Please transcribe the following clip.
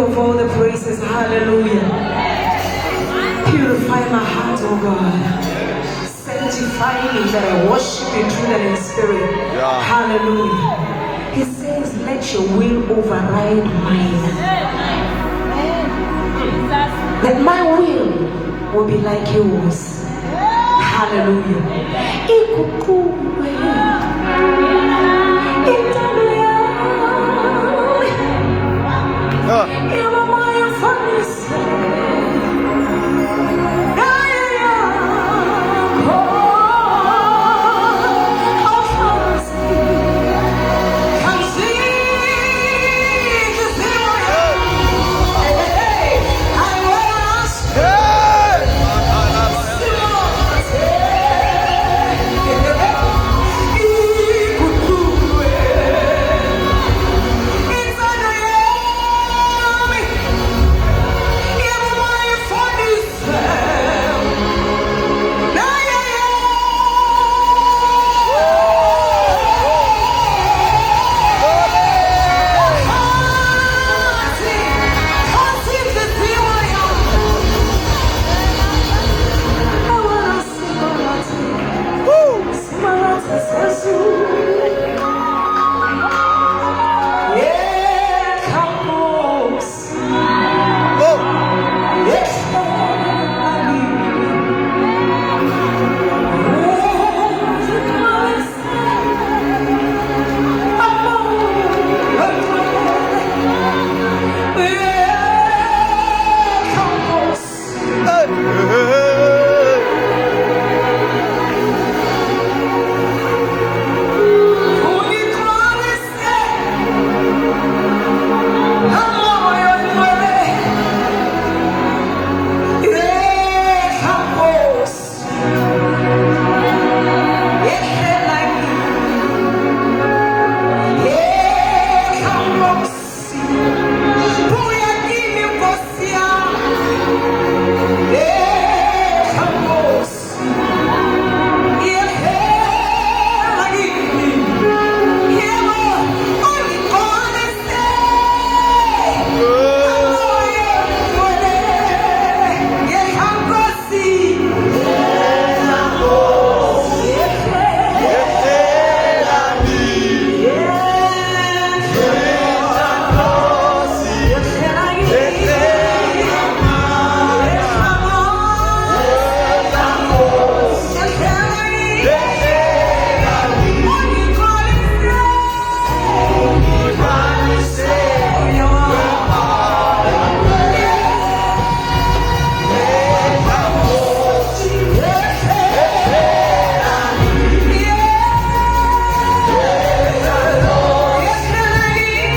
you of all the praises. Hallelujah. Purify my heart, oh God. Sanctify me that I worship you truth and in spirit. Yeah. Hallelujah. He says, let your will override mine. That my will be like yours. Hallelujah.